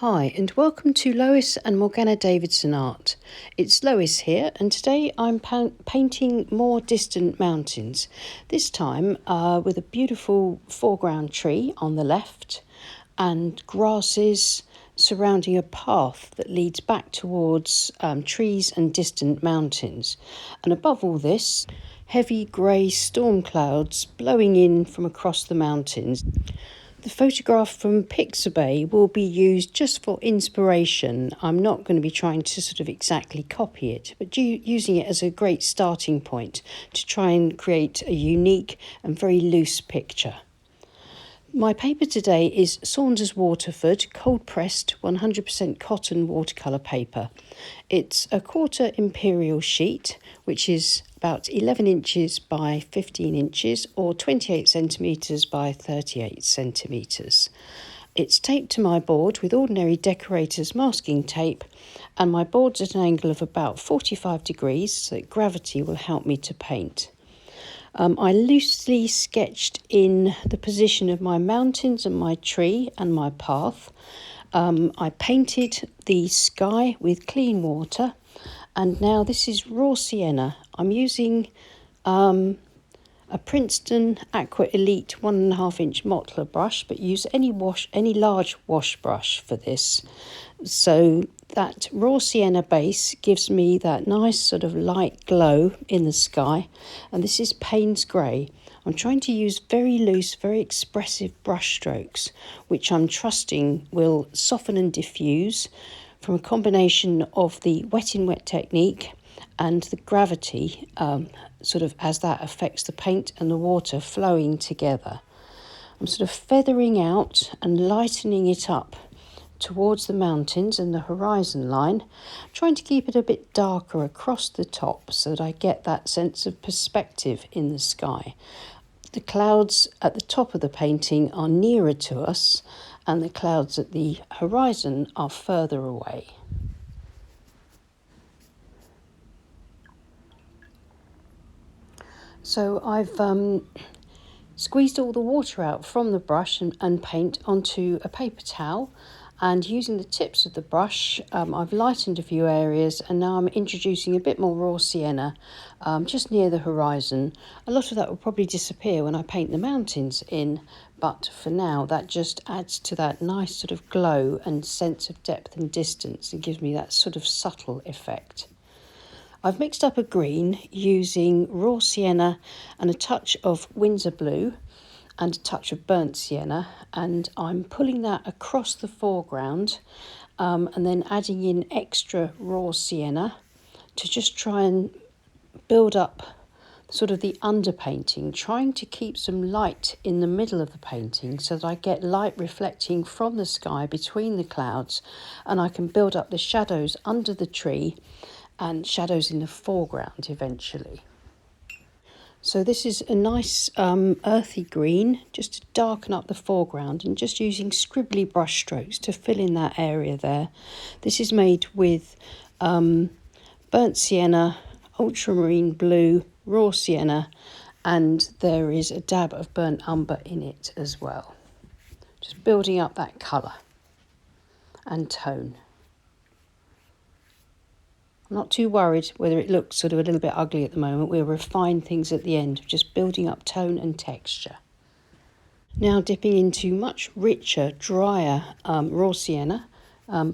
Hi and welcome to Lois and Morgana Davidson Art. It's Lois here and today I'm painting more distant mountains, this time with a beautiful foreground tree on the left and grasses surrounding a path that leads back towards trees and distant mountains. And above all this, heavy grey storm clouds blowing in from across the mountains. The photograph from Pixabay will be used just for inspiration. I'm not going to be trying to sort of exactly copy it, but using it as a great starting point to try and create a unique and very loose picture. My paper today is Saunders Waterford cold pressed 100% cotton watercolour paper. It's a quarter imperial sheet, which is about 11 inches by 15 inches or 28 centimetres by 38 centimetres. It's taped to my board with ordinary decorator's masking tape, and my board's at an angle of about 45 degrees so that gravity will help me to paint. I loosely sketched in the position of my mountains and my tree and my path. I painted the sky with clean water, and now this is raw sienna. I'm using a Princeton Aqua Elite 1.5 inch Mottler brush, but use any large wash brush for this. So that raw sienna base gives me that nice sort of light glow in the sky, and this is Payne's Grey. I'm trying to use very loose, very expressive brush strokes, which I'm trusting will soften and diffuse from a combination of the wet in wet technique and the gravity sort of as that affects the paint and the water flowing together. I'm sort of feathering out and lightening it up towards the mountains and the horizon line, trying to keep it a bit darker across the top so that I get that sense of perspective in the sky. The clouds at the top of the painting are nearer to us and the clouds at the horizon are further away. So I've squeezed all the water out from the brush and paint onto a paper towel, and using the tips of the brush I've lightened a few areas, and now I'm introducing a bit more raw sienna just near the horizon. A lot of that will probably disappear when I paint the mountains in, but for now that just adds to that nice sort of glow and sense of depth and distance and gives me that sort of subtle effect. I've mixed up a green using raw sienna and a touch of Windsor blue and a touch of burnt sienna, and I'm pulling that across the foreground and then adding in extra raw sienna to just try and build up sort of the underpainting, trying to keep some light in the middle of the painting so that I get light reflecting from the sky between the clouds, and I can build up the shadows under the tree and shadows in the foreground eventually. So this is a nice earthy green, just to darken up the foreground, and just using scribbly brush strokes to fill in that area there. This is made with burnt sienna, ultramarine blue, raw sienna, and there is a dab of burnt umber in it as well. Just building up that colour and tone. I'm not too worried whether it looks sort of a little bit ugly at the moment. We'll refine things at the end, just building up tone and texture. Now dipping into much richer, drier raw sienna,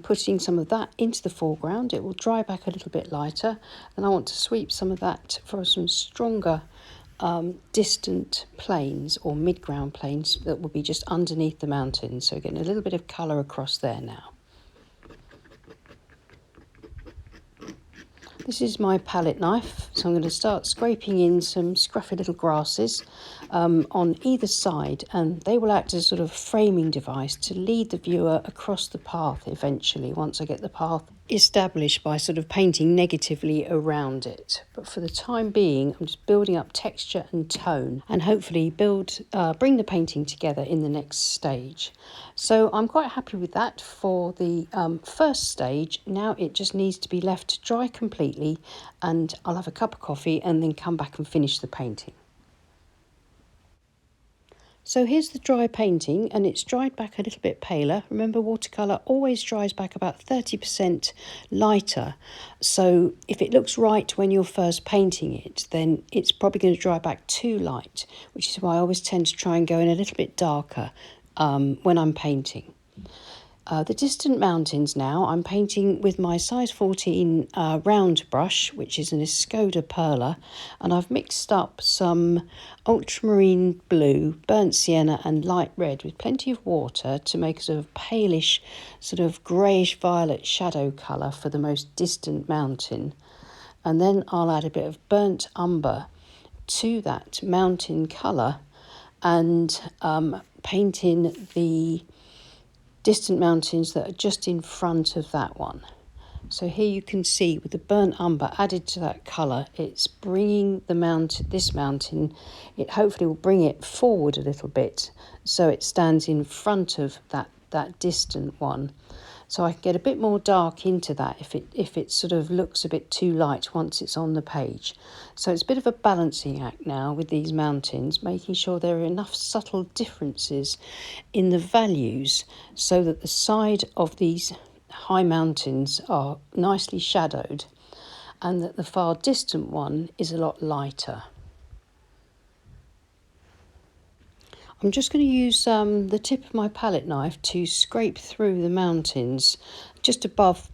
putting some of that into the foreground. It will dry back a little bit lighter, and I want to sweep some of that for some stronger distant plains or mid-ground plains that will be just underneath the mountains. So getting a little bit of colour across there now. This is my palette knife, so I'm going to start scraping in some scruffy little grasses on either side, and they will act as a sort of framing device to lead the viewer across the path eventually, once I get the path established by sort of painting negatively around it. But for the time being, I'm just building up texture and tone, and hopefully bring the painting together in the next stage. So I'm quite happy with that for the first stage. Now it just needs to be left to dry completely, and I'll have a cup of coffee and then come back and finish the painting. So here's the dry painting, and it's dried back a little bit paler. Remember, watercolour always dries back about 30% lighter. So if it looks right when you're first painting it, then it's probably going to dry back too light, which is why I always tend to try and go in a little bit darker when I'm painting. The distant mountains now, I'm painting with my size 14 round brush, which is an Escoda Perla, and I've mixed up some ultramarine blue, burnt sienna and light red with plenty of water to make a sort of palish, sort of greyish violet shadow colour for the most distant mountain. And then I'll add a bit of burnt umber to that mountain colour and paint in the distant mountains that are just in front of that one. So here you can see with the burnt umber added to that colour, it's bringing this mountain, it hopefully will bring it forward a little bit so it stands in front of that distant one. So I can get a bit more dark into that if it sort of looks a bit too light once it's on the page. So it's a bit of a balancing act now with these mountains, making sure there are enough subtle differences in the values so that the side of these high mountains are nicely shadowed and that the far distant one is a lot lighter. I'm just going to use the tip of my palette knife to scrape through the mountains just above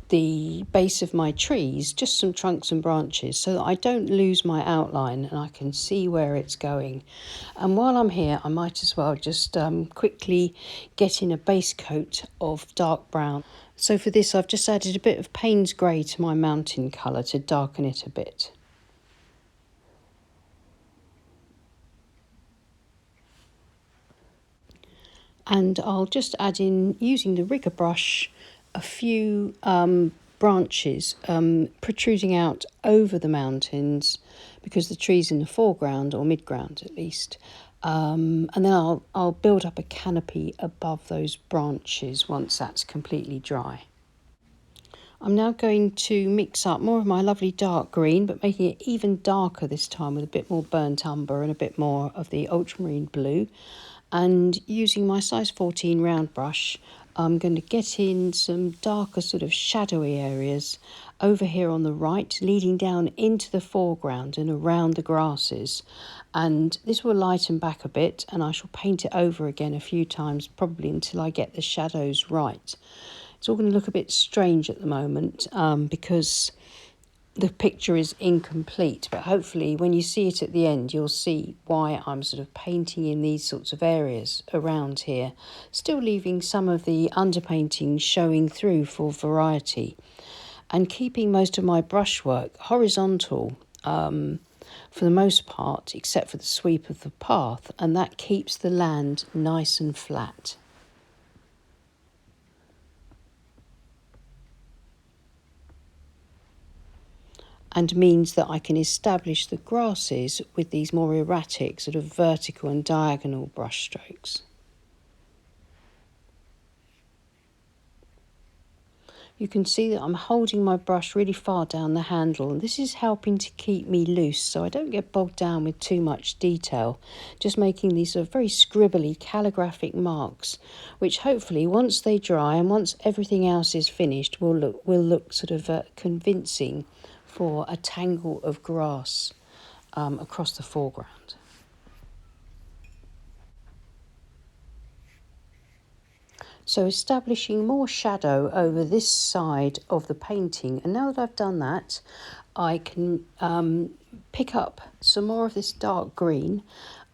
the base of my trees, just some trunks and branches, so that I don't lose my outline and I can see where it's going. And while I'm here, I might as well just quickly get in a base coat of dark brown. So for this, I've just added a bit of Payne's Grey to my mountain colour to darken it a bit. And I'll just add in, using the rigger brush, a few branches protruding out over the mountains because the tree's in the foreground, or midground at least. And then I'll build up a canopy above those branches once that's completely dry. I'm now going to mix up more of my lovely dark green, but making it even darker this time with a bit more burnt umber and a bit more of the ultramarine blue. And using my size 14 round brush, I'm going to get in some darker sort of shadowy areas over here on the right, leading down into the foreground and around the grasses. And this will lighten back a bit, and I shall paint it over again a few times, probably until I get the shadows right. It's all going to look a bit strange at the moment because the picture is incomplete, but hopefully when you see it at the end, you'll see why I'm sort of painting in these sorts of areas around here, still leaving some of the underpainting showing through for variety, and keeping most of my brushwork horizontal for the most part, except for the sweep of the path, and that keeps the land nice and flat. And means that I can establish the grasses with these more erratic sort of vertical and diagonal brush strokes. You can see that I'm holding my brush really far down the handle, and this is helping to keep me loose so I don't get bogged down with too much detail, just making these sort of very scribbly calligraphic marks, which hopefully once they dry and once everything else is finished will look sort of convincing for a tangle of grass across the foreground. So establishing more shadow over this side of the painting, and now that I've done that, I can pick up some more of this dark green,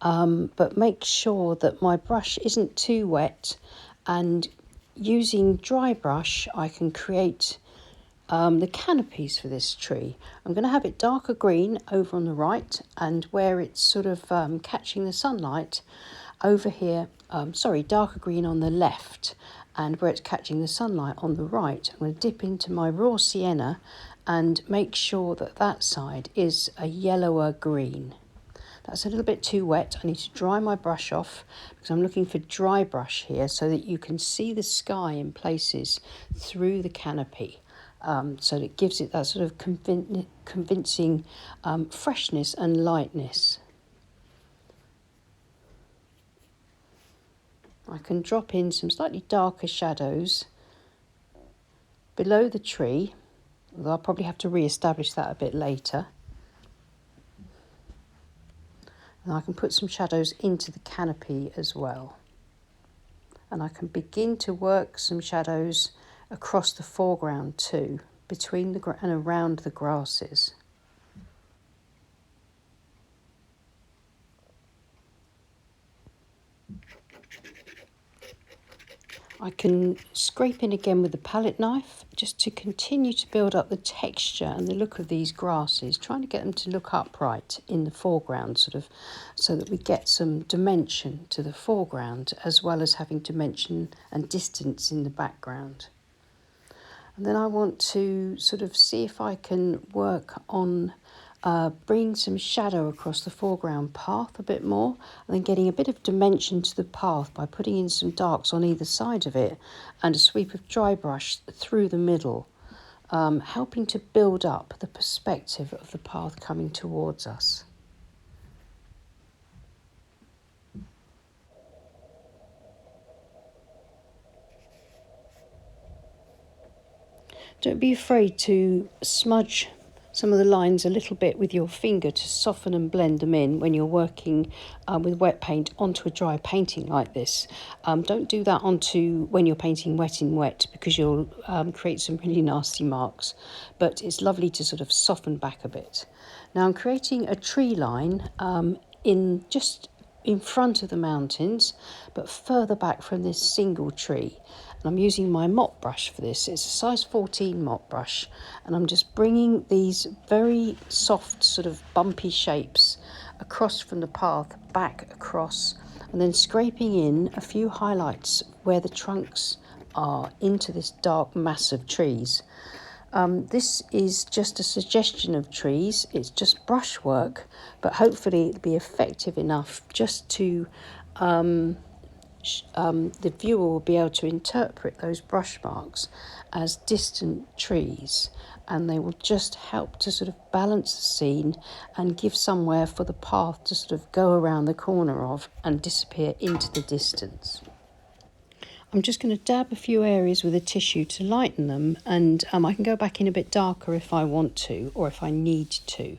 but make sure that my brush isn't too wet, and using dry brush I can create the canopies for this tree. I'm going to have it darker green over on the right, and where it's sort of catching the sunlight over here, darker green on the left, and where it's catching the sunlight on the right, I'm going to dip into my raw sienna and make sure that that side is a yellower green. That's a little bit too wet. I need to dry my brush off because I'm looking for dry brush here so that you can see the sky in places through the canopy. So that it gives it that sort of convincing freshness and lightness. I can drop in some slightly darker shadows below the tree, although I'll probably have to re-establish that a bit later. And I can put some shadows into the canopy as well. And I can begin to work some shadows across the foreground too, between the and around the grasses. I can scrape in again with the palette knife just to continue to build up the texture and the look of these grasses, trying to get them to look upright in the foreground, sort of, so that we get some dimension to the foreground as well as having dimension and distance in the background. And then I want to sort of see if I can work on bring some shadow across the foreground path a bit more, and then getting a bit of dimension to the path by putting in some darks on either side of it and a sweep of dry brush through the middle, helping to build up the perspective of the path coming towards us. Don't be afraid to smudge some of the lines a little bit with your finger to soften and blend them in when you're working with wet paint onto a dry painting like this. Don't do that onto when you're painting wet in wet, because you'll create some really nasty marks, but it's lovely to sort of soften back a bit. Now I'm creating a tree line in front of the mountains, but further back from this single tree. And I'm using my mop brush for this. It's a size 14 mop brush, and I'm just bringing these very soft sort of bumpy shapes across from the path, back across, and then scraping in a few highlights where the trunks are into this dark mass of trees. This is just a suggestion of trees, it's just brushwork, but hopefully it'll be effective enough just to the viewer will be able to interpret those brush marks as distant trees, and they will just help to sort of balance the scene and give somewhere for the path to sort of go around the corner of and disappear into the distance. I'm just going to dab a few areas with a tissue to lighten them, and I can go back in a bit darker if I want to, or if I need to.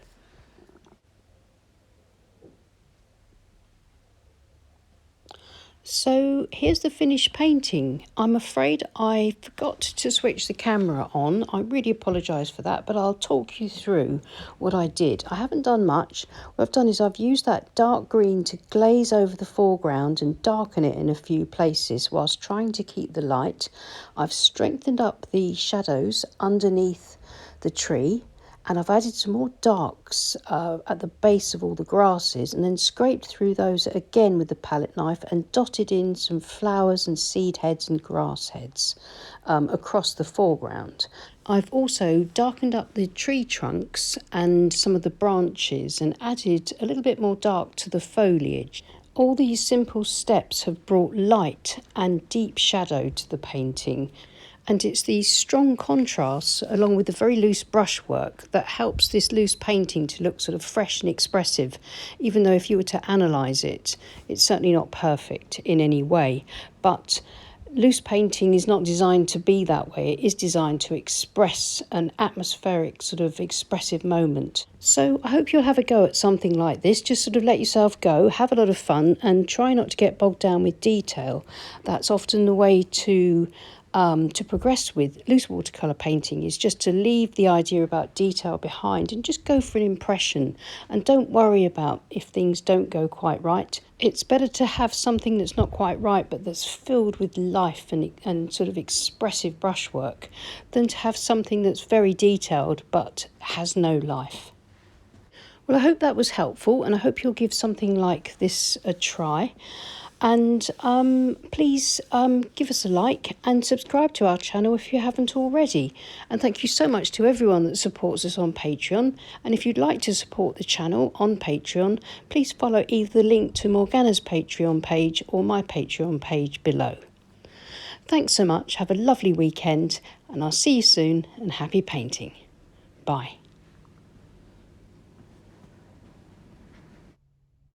So here's the finished painting. I'm afraid I forgot to switch the camera on. I really apologise for that, but I'll talk you through what I did. I haven't done much. What I've done is I've used that dark green to glaze over the foreground and darken it in a few places whilst trying to keep the light. I've strengthened up the shadows underneath the tree, and I've added some more darks at the base of all the grasses, and then scraped through those again with the palette knife and dotted in some flowers and seed heads and grass heads across the foreground. I've also darkened up the tree trunks and some of the branches and added a little bit more dark to the foliage. All these simple steps have brought light and deep shadow to the painting. And it's these strong contrasts, along with the very loose brushwork, that helps this loose painting to look sort of fresh and expressive, even though if you were to analyse it, it's certainly not perfect in any way. But loose painting is not designed to be that way. It is designed to express an atmospheric sort of expressive moment. So I hope you'll have a go at something like this. Just sort of let yourself go, have a lot of fun, and try not to get bogged down with detail. That's often the way to progress with loose watercolour painting, is just to leave the idea about detail behind and just go for an impression, and don't worry about if things don't go quite right. It's better to have something that's not quite right but that's filled with life and sort of expressive brushwork than to have something that's very detailed but has no life. Well, I hope that was helpful, and I hope you'll give something like this a try. And please give us a like and subscribe to our channel if you haven't already. And thank you so much to everyone that supports us on Patreon. And if you'd like to support the channel on Patreon, please follow either the link to Morgana's Patreon page or my Patreon page below. Thanks so much. Have a lovely weekend, and I'll see you soon, and happy painting. Bye.